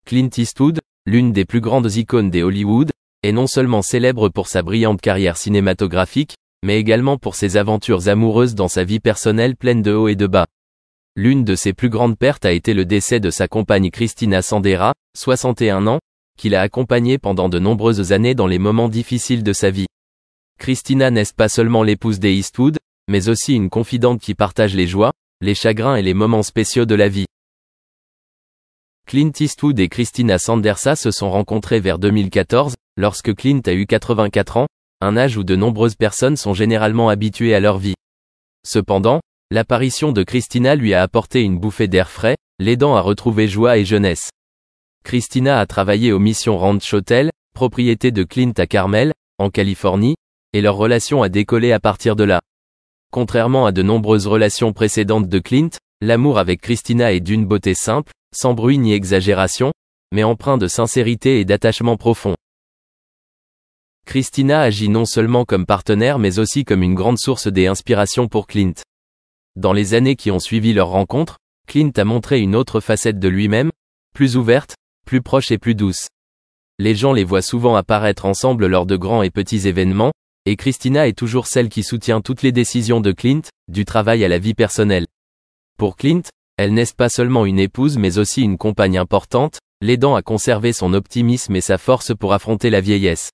Clint Eastwood, l'une des plus grandes icônes des Hollywood, est non seulement célèbre pour sa brillante carrière cinématographique, mais également pour ses aventures amoureuses dans sa vie personnelle pleine de hauts et de bas. L'une de ses plus grandes pertes a été le décès de sa compagne Christina Sandera, 61 ans, qu'il a accompagnée pendant de nombreuses années dans les moments difficiles de sa vie. Christina n'est pas seulement l'épouse des Eastwood, mais aussi une confidente qui partage les joies, les chagrins et les moments spéciaux de la vie. Clint Eastwood et Christina Sandera se sont rencontrés vers 2014, lorsque Clint a eu 84 ans, un âge où de nombreuses personnes sont généralement habituées à leur vie. Cependant, l'apparition de Christina lui a apporté une bouffée d'air frais, l'aidant à retrouver joie et jeunesse. Christina a travaillé au Mission Ranch Hotel, propriété de Clint à Carmel, en Californie, et leur relation a décollé à partir de là. Contrairement à de nombreuses relations précédentes de Clint, l'amour avec Christina est d'une beauté simple, sans bruit ni exagération, mais empreint de sincérité et d'attachement profond. Christina agit non seulement comme partenaire mais aussi comme une grande source d'inspiration pour Clint. Dans les années qui ont suivi leur rencontre, Clint a montré une autre facette de lui-même, plus ouverte, plus proche et plus douce. Les gens les voient souvent apparaître ensemble lors de grands et petits événements, et Christina est toujours celle qui soutient toutes les décisions de Clint, du travail à la vie personnelle. Pour Clint, elle n'est pas seulement une épouse mais aussi une compagne importante, l'aidant à conserver son optimisme et sa force pour affronter la vieillesse.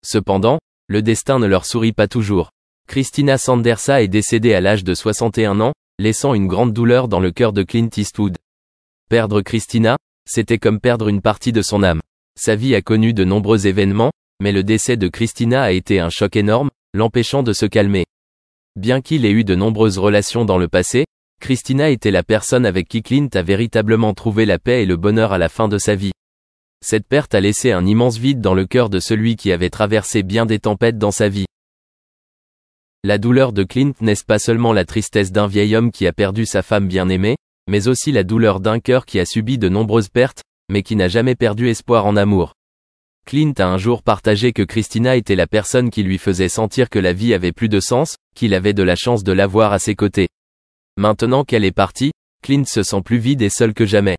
Cependant, le destin ne leur sourit pas toujours. Christina Sandera est décédée à l'âge de 61 ans, laissant une grande douleur dans le cœur de Clint Eastwood. Perdre Christina, c'était comme perdre une partie de son âme. Sa vie a connu de nombreux événements, mais le décès de Christina a été un choc énorme, l'empêchant de se calmer. Bien qu'il ait eu de nombreuses relations dans le passé, Christina était la personne avec qui Clint a véritablement trouvé la paix et le bonheur à la fin de sa vie. Cette perte a laissé un immense vide dans le cœur de celui qui avait traversé bien des tempêtes dans sa vie. La douleur de Clint n'est pas seulement la tristesse d'un vieil homme qui a perdu sa femme bien-aimée, mais aussi la douleur d'un cœur qui a subi de nombreuses pertes, mais qui n'a jamais perdu espoir en amour. Clint a un jour partagé que Christina était la personne qui lui faisait sentir que la vie avait plus de sens, qu'il avait de la chance de l'avoir à ses côtés. Maintenant qu'elle est partie, Clint se sent plus vide et seul que jamais.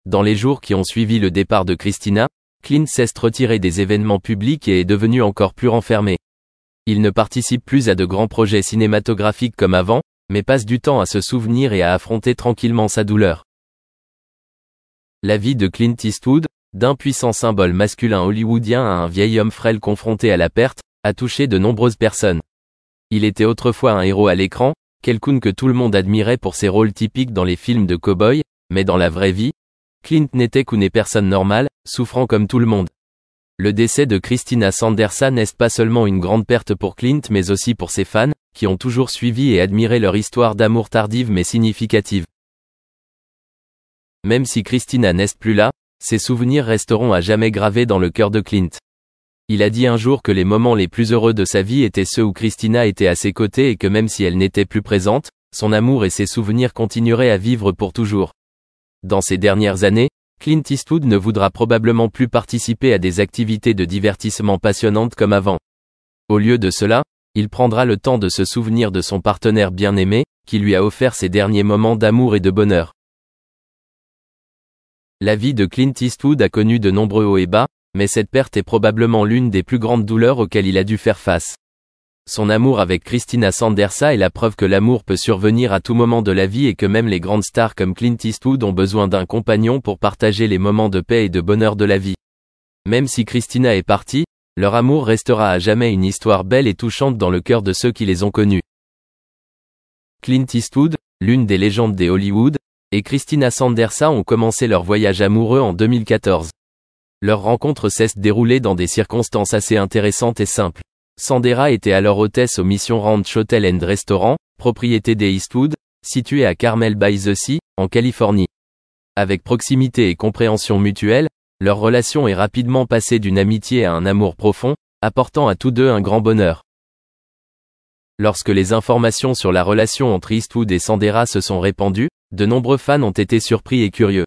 Dans les jours qui ont suivi le départ de Christina, Clint s'est retiré des événements publics et est devenu encore plus renfermé. Il ne participe plus à de grands projets cinématographiques comme avant, mais passe du temps à se souvenir et à affronter tranquillement sa douleur. La vie de Clint Eastwood, d'un puissant symbole masculin hollywoodien à un vieil homme frêle confronté à la perte, a touché de nombreuses personnes. Il était autrefois un héros à l'écran, quelqu'un que tout le monde admirait pour ses rôles typiques dans les films de cow-boy, mais dans la vraie vie, Clint n'était qu'une personne normale, souffrant comme tout le monde. Le décès de Christina Sandera n'est pas seulement une grande perte pour Clint mais aussi pour ses fans, qui ont toujours suivi et admiré leur histoire d'amour tardive mais significative. Même si Christina n'est plus là, ses souvenirs resteront à jamais gravés dans le cœur de Clint. Il a dit un jour que les moments les plus heureux de sa vie étaient ceux où Christina était à ses côtés et que même si elle n'était plus présente, son amour et ses souvenirs continueraient à vivre pour toujours. Dans ces dernières années, Clint Eastwood ne voudra probablement plus participer à des activités de divertissement passionnantes comme avant. Au lieu de cela, il prendra le temps de se souvenir de son partenaire bien-aimé, qui lui a offert ses derniers moments d'amour et de bonheur. La vie de Clint Eastwood a connu de nombreux hauts et bas, mais cette perte est probablement l'une des plus grandes douleurs auxquelles il a dû faire face. Son amour avec Christina Sandera est la preuve que l'amour peut survenir à tout moment de la vie et que même les grandes stars comme Clint Eastwood ont besoin d'un compagnon pour partager les moments de paix et de bonheur de la vie. Même si Christina est partie, leur amour restera à jamais une histoire belle et touchante dans le cœur de ceux qui les ont connus. Clint Eastwood, l'une des légendes des Hollywood, et Christina Sandera ont commencé leur voyage amoureux en 2014. Leur rencontre s'est déroulée dans des circonstances assez intéressantes et simples. Sandera était alors hôtesse au Mission Ranch Hotel and Restaurant, propriété des Eastwood, située à Carmel by the Sea, en Californie. Avec proximité et compréhension mutuelle, leur relation est rapidement passée d'une amitié à un amour profond, apportant à tous deux un grand bonheur. Lorsque les informations sur la relation entre Eastwood et Sandera se sont répandues, de nombreux fans ont été surpris et curieux.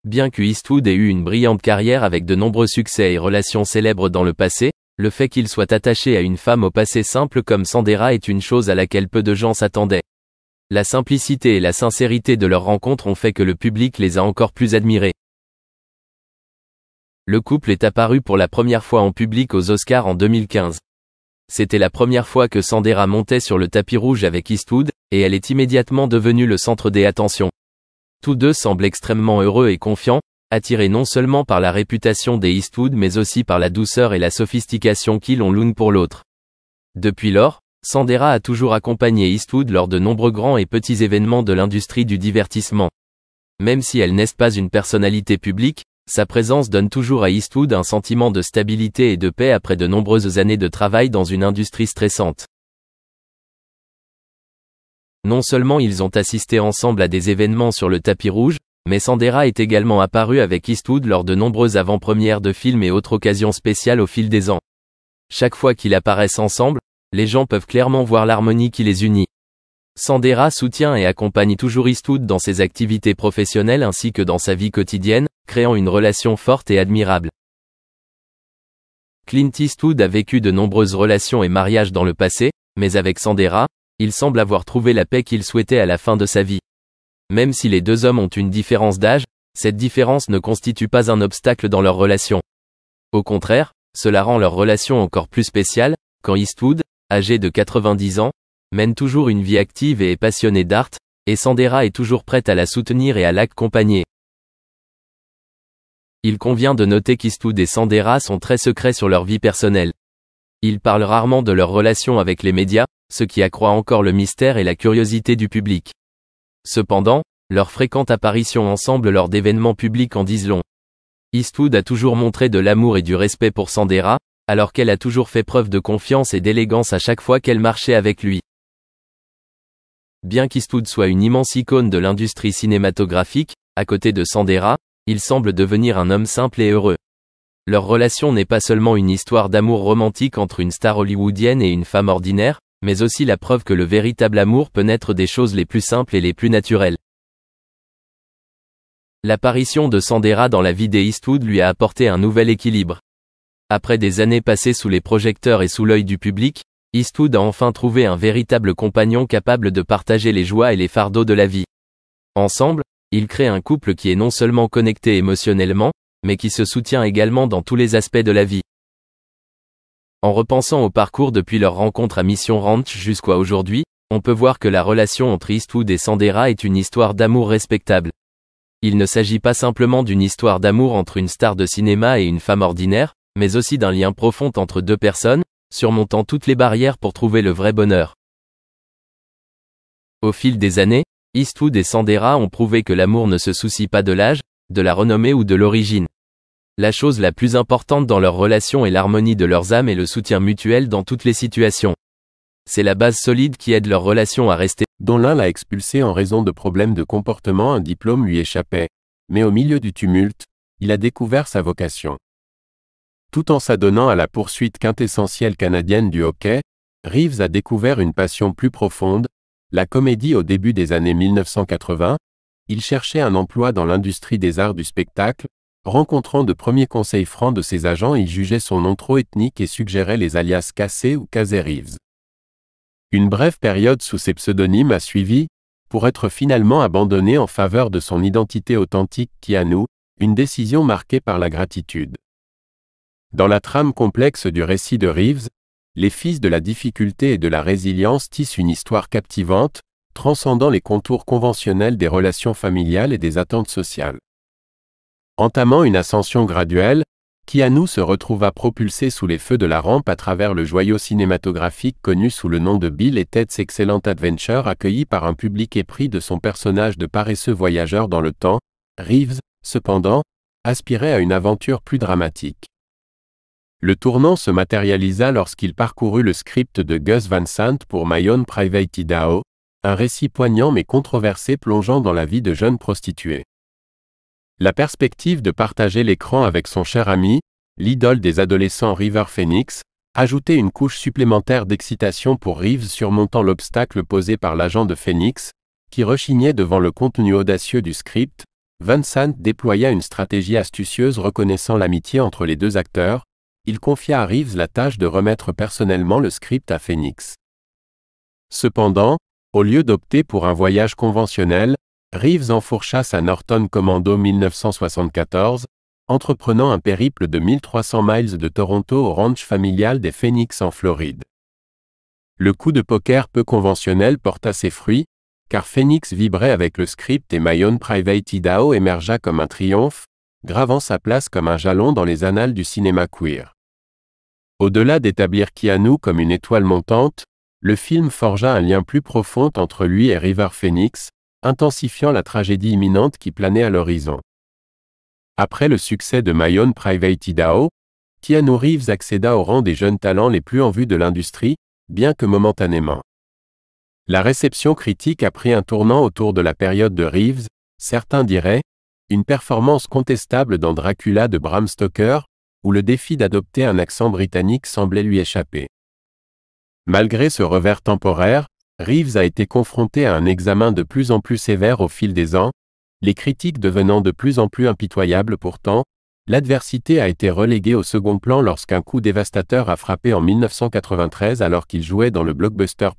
Bien que Eastwood ait eu une brillante carrière avec de nombreux succès et relations célèbres dans le passé, le fait qu'il soit attaché à une femme au passé simple comme Sandera est une chose à laquelle peu de gens s'attendaient. La simplicité et la sincérité de leur rencontre ont fait que le public les a encore plus admirés. Le couple est apparu pour la première fois en public aux Oscars en 2015. C'était la première fois que Sandera montait sur le tapis rouge avec Eastwood, et elle est immédiatement devenue le centre des attentions. Tous deux semblent extrêmement heureux et confiants, attirés non seulement par la réputation des Eastwood mais aussi par la douceur et la sophistication qu'ils ont l'une pour l'autre. Depuis lors, Sandera a toujours accompagné Eastwood lors de nombreux grands et petits événements de l'industrie du divertissement. Même si elle n'est pas une personnalité publique, sa présence donne toujours à Eastwood un sentiment de stabilité et de paix après de nombreuses années de travail dans une industrie stressante. Non seulement ils ont assisté ensemble à des événements sur le tapis rouge, mais Sandera est également apparue avec Eastwood lors de nombreuses avant-premières de films et autres occasions spéciales au fil des ans. Chaque fois qu'ils apparaissent ensemble, les gens peuvent clairement voir l'harmonie qui les unit. Sandera soutient et accompagne toujours Eastwood dans ses activités professionnelles ainsi que dans sa vie quotidienne, créant une relation forte et admirable. Clint Eastwood a vécu de nombreuses relations et mariages dans le passé, mais avec Sandera, il semble avoir trouvé la paix qu'il souhaitait à la fin de sa vie. Même si les deux hommes ont une différence d'âge, cette différence ne constitue pas un obstacle dans leur relation. Au contraire, cela rend leur relation encore plus spéciale, quand Eastwood, âgé de 90 ans, mène toujours une vie active et est passionné d'art, et Sandera est toujours prête à la soutenir et à l'accompagner. Il convient de noter qu'Eastwood et Sandera sont très secrets sur leur vie personnelle. Ils parlent rarement de leur relation avec les médias, ce qui accroît encore le mystère et la curiosité du public. Cependant, leurs fréquentes apparitions ensemble lors d'événements publics en disent long. Eastwood a toujours montré de l'amour et du respect pour Sandera, alors qu'elle a toujours fait preuve de confiance et d'élégance à chaque fois qu'elle marchait avec lui. Bien qu'Eastwood soit une immense icône de l'industrie cinématographique, à côté de Sandera, il semble devenir un homme simple et heureux. Leur relation n'est pas seulement une histoire d'amour romantique entre une star hollywoodienne et une femme ordinaire, mais aussi la preuve que le véritable amour peut naître des choses les plus simples et les plus naturelles. L'apparition de Sandera dans la vie d'Eastwood lui a apporté un nouvel équilibre. Après des années passées sous les projecteurs et sous l'œil du public, Eastwood a enfin trouvé un véritable compagnon capable de partager les joies et les fardeaux de la vie. Ensemble, ils créent un couple qui est non seulement connecté émotionnellement, mais qui se soutient également dans tous les aspects de la vie. En repensant au parcours depuis leur rencontre à Mission Ranch jusqu'à aujourd'hui, on peut voir que la relation entre Eastwood et Sandera est une histoire d'amour respectable. Il ne s'agit pas simplement d'une histoire d'amour entre une star de cinéma et une femme ordinaire, mais aussi d'un lien profond entre deux personnes, surmontant toutes les barrières pour trouver le vrai bonheur. Au fil des années, Eastwood et Sandera ont prouvé que l'amour ne se soucie pas de l'âge, de la renommée ou de l'origine. La chose la plus importante dans leur relation est l'harmonie de leurs âmes et le soutien mutuel dans toutes les situations. C'est la base solide qui aide leur relation à rester. Dont l'un l'a expulsé en raison de problèmes de comportement, un diplôme lui échappait, mais au milieu du tumulte, il a découvert sa vocation. Tout en s'adonnant à la poursuite quintessentielle canadienne du hockey, Reeves a découvert une passion plus profonde, la comédie au début des années 1980. Il cherchait un emploi dans l'industrie des arts du spectacle. Rencontrant de premiers conseils francs de ses agents, il jugeait son nom trop ethnique et suggérait les alias Casey ou Casey Reeves. Une brève période sous ces pseudonymes a suivi, pour être finalement abandonné en faveur de son identité authentique Keanu, une décision marquée par la gratitude. Dans la trame complexe du récit de Reeves, les fils de la difficulté et de la résilience tissent une histoire captivante, transcendant les contours conventionnels des relations familiales et des attentes sociales. Entamant une ascension graduelle, Keanu se retrouva propulsé sous les feux de la rampe à travers le joyau cinématographique connu sous le nom de Bill et Ted's Excellent Adventure, accueilli par un public épris de son personnage de paresseux voyageur dans le temps. Reeves, cependant, aspirait à une aventure plus dramatique. Le tournant se matérialisa lorsqu'il parcourut le script de Gus Van Sant pour My Own Private Idaho, un récit poignant mais controversé plongeant dans la vie de jeunes prostituées. La perspective de partager l'écran avec son cher ami, l'idole des adolescents River Phoenix, ajoutait une couche supplémentaire d'excitation pour Reeves, surmontant l'obstacle posé par l'agent de Phoenix, qui rechignait devant le contenu audacieux du script. Van Sant déploya une stratégie astucieuse reconnaissant l'amitié entre les deux acteurs. Il confia à Reeves la tâche de remettre personnellement le script à Phoenix. Cependant, au lieu d'opter pour un voyage conventionnel, Reeves enfourcha sa Norton Commando 1974, entreprenant un périple de 1300 miles de Toronto au ranch familial des Phoenix en Floride. Le coup de poker peu conventionnel porta ses fruits, car Phoenix vibrait avec le script et My Own Private Idaho émergea comme un triomphe, gravant sa place comme un jalon dans les annales du cinéma queer. Au-delà d'établir Keanu comme une étoile montante, le film forgea un lien plus profond entre lui et River Phoenix, intensifiant la tragédie imminente qui planait à l'horizon. Après le succès de My Own Private Idaho, Keanu Reeves accéda au rang des jeunes talents les plus en vue de l'industrie, bien que momentanément. La réception critique a pris un tournant autour de la période de Reeves, certains diraient, une performance contestable dans Dracula de Bram Stoker, où le défi d'adopter un accent britannique semblait lui échapper. Malgré ce revers temporaire, Reeves a été confronté à un examen de plus en plus sévère au fil des ans, les critiques devenant de plus en plus impitoyables pourtant, l'adversité a été reléguée au second plan lorsqu'un coup dévastateur a frappé en 1993 alors qu'il jouait dans le blockbuster